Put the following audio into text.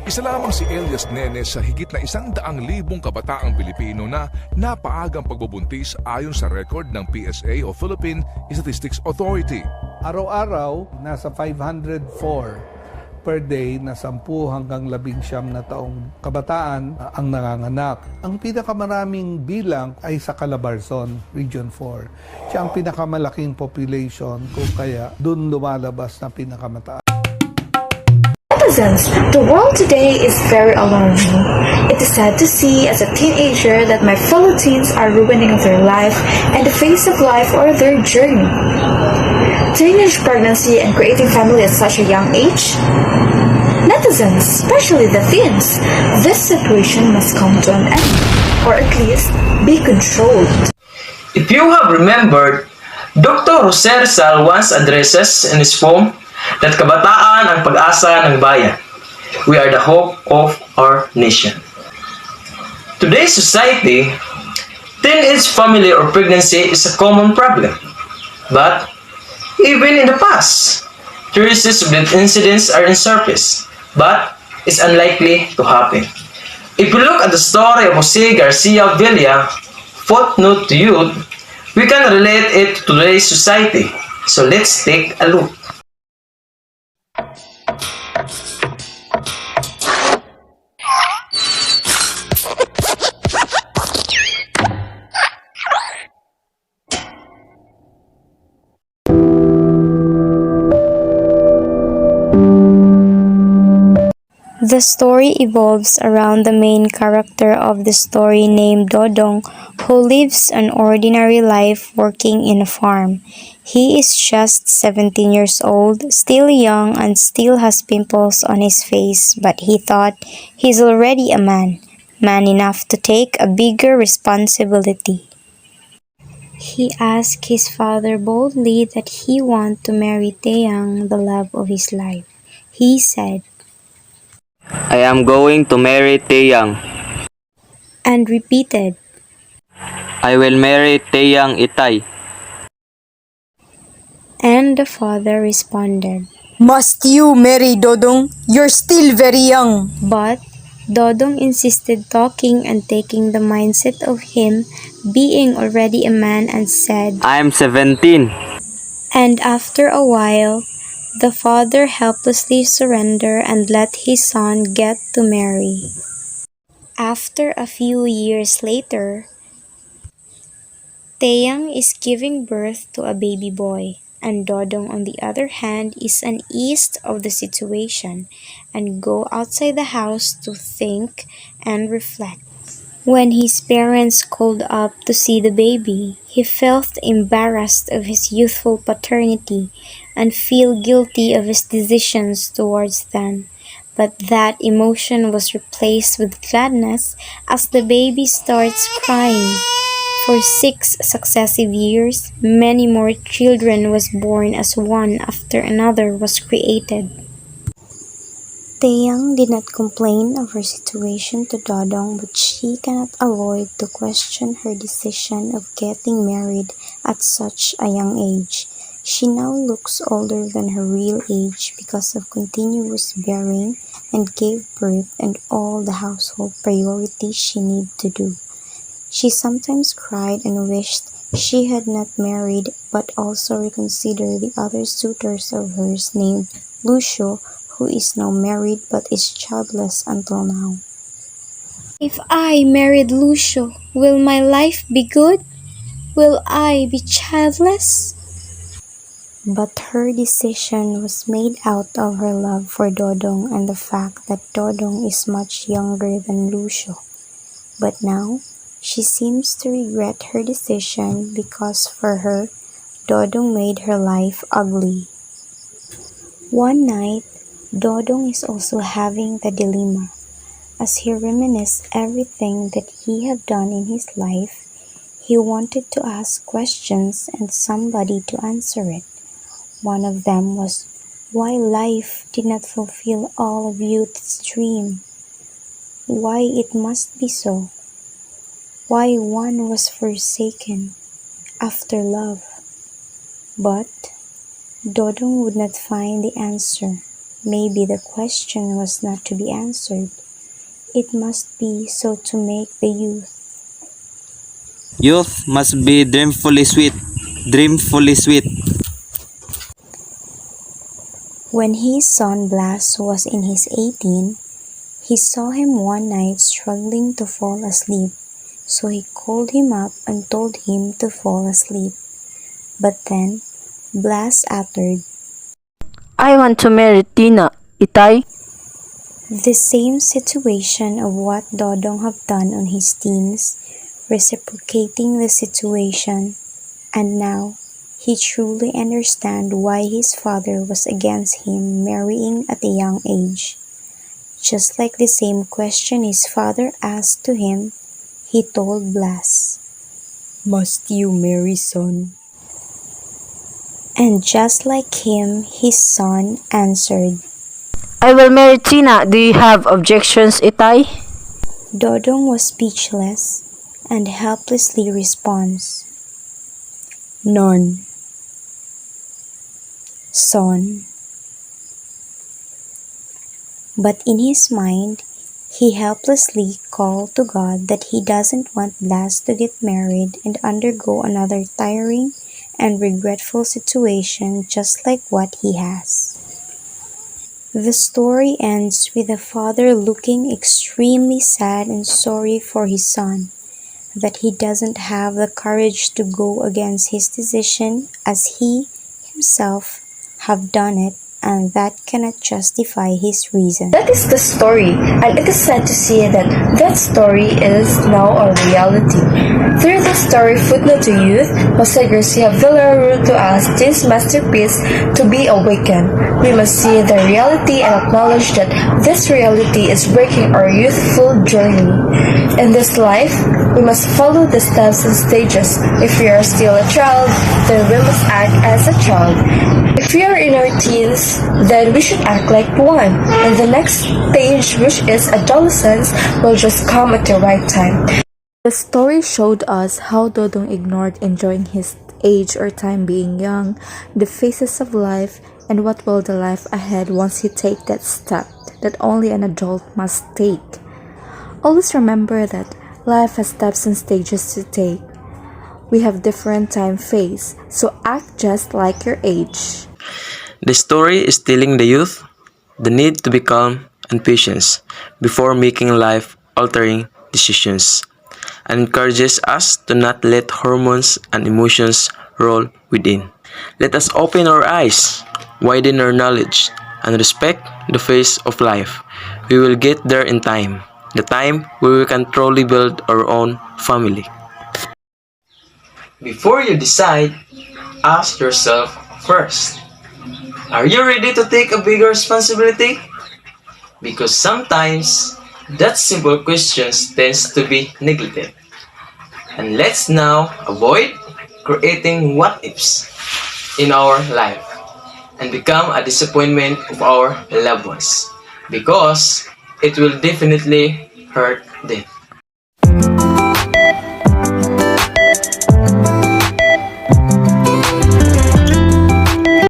Isa lamang si Elias Nene sa higit na 100,000 kabataang Pilipino na napaagang pagbubuntis ayon sa record ng PSA o Philippine Statistics Authority. Araw-araw, nasa 504 per day na 10 hanggang 19 na taong kabataan ang nanganganak. Ang pinakamaraming bilang ay sa Calabarzon, Region 4. Siya ang pinakamalaking population kung kaya doon lumalabas na pinakamataas. The world today is very alarming. It is sad to see as a teenager that my fellow teens are ruining their life and the phase of life or their journey. Teenage pregnancy and creating family at such a young age? Netizens, especially the teens, this situation must come to an end, or at least be controlled. If you have remembered, Dr. Jose Rizal once addresses in his poem that kabataan ang pag-asa ng bayan. We are the hope of our nation. Today's society, teenage family or pregnancy is a common problem. But even in the past, traces of the incidents are in surface, but it's unlikely to happen. If we look at the story of Jose Garcia Villa, Footnote To Youth, we can relate it to today's society. So let's take a look. The story evolves around the main character of the story named Dodong, who lives an ordinary life working in a farm. He is just 17 years old, still young and still has pimples on his face, but he thought he's already a man enough to take a bigger responsibility. He asked his father boldly that he want to marry Taeyang, the love of his life. He said, I am going to marry Taeyang. and repeated, I will marry Taeyang Itay. and the father responded, Must you marry Dodong? You're still very young. but Dodong insisted, talking and taking the mindset of him being already a man, and said, I am 17. and after a while, the father helplessly surrendered and let his son get to marry. After a few years later, Taeyang is giving birth to a baby boy, and Dodong on the other hand is uneased of the situation and go outside the house to think and reflect. When his parents called up to see the baby, he felt embarrassed of his youthful paternity and feel guilty of his decisions towards them. But that emotion was replaced with gladness as the baby starts crying. For 6 successive years, many more children was born as one after another was created. Taeyang did not complain of her situation to Dodong, but she cannot avoid to question her decision of getting married at such a young age. She now looks older than her real age because of continuous bearing and gave birth and all the household priorities she needed to do. She sometimes cried and wished she had not married, but also reconsidered the other suitors of hers named Lucio, who is now married but is childless until now. If I married Lucio, will my life be good? Will I be childless? But her decision was made out of her love for Dodong and the fact that Dodong is much younger than Lucio. But now, she seems to regret her decision because for her, Dodong made her life ugly. One night, Dodong is also having the dilemma. As he reminisces everything that he had done in his life, he wanted to ask questions and somebody to answer it. One of them was why life did not fulfill all of youth's dream. Why it must be so. Why one was forsaken after love. But Dodong would not find the answer. maybe the question was not to be answered. It must be so to make the youth. Youth must be dreamfully sweet. Dreamfully sweet. When his son Blas was in his 18, he saw him one night struggling to fall asleep, so he called him up and told him to fall asleep. But then Blas uttered, I want to marry Tina, Itay. the same situation of what Dodong have done on his teens, reciprocating the situation, and now he truly understand why his father was against him marrying at a young age. Just like the same question his father asked to him, he told Blas, Must you marry, son? and just like him, his son answered. I will marry Tina. Do you have objections, Itay? Dodong was speechless and helplessly responds, None, son. But in his mind, he helplessly called to God that he doesn't want Blas to get married and undergo another tiring and regretful situation just like what he has. The story ends with the father looking extremely sad and sorry for his son, that he doesn't have the courage to go against his decision as he himself have done it, and that cannot justify his reason. That is the story, and it is sad to see that that story is now a reality. Through the story Footnote to Youth, Jose Garcia wrote to us this masterpiece to be awakened. We must see the reality and acknowledge that this reality is breaking our youthful journey. In this life, we must follow the steps and stages. If we are still a child, then we must act as a child. If we are in our teens, then we should act like one. And the next stage, which is adolescence, will just come at the right time. The story showed us how Dodong ignored enjoying his age or time being young, the phases of life, and what will the life ahead once he take that step that only an adult must take. Always remember that life has steps and stages to take. We have different time phase, so act just like your age. The story is telling the youth the need to be calm and patient before making life-altering decisions, and encourages us to not let hormones and emotions roll within. Let us open our eyes, widen our knowledge, and respect the phase of life. We will get there in time, the time where we can truly build our own family. Before you decide, ask yourself first, are you ready to take a bigger responsibility? Because sometimes, that simple question tends to be neglected. And let's now avoid creating what-ifs in our life and become a disappointment of our loved ones, because it will definitely hurt them.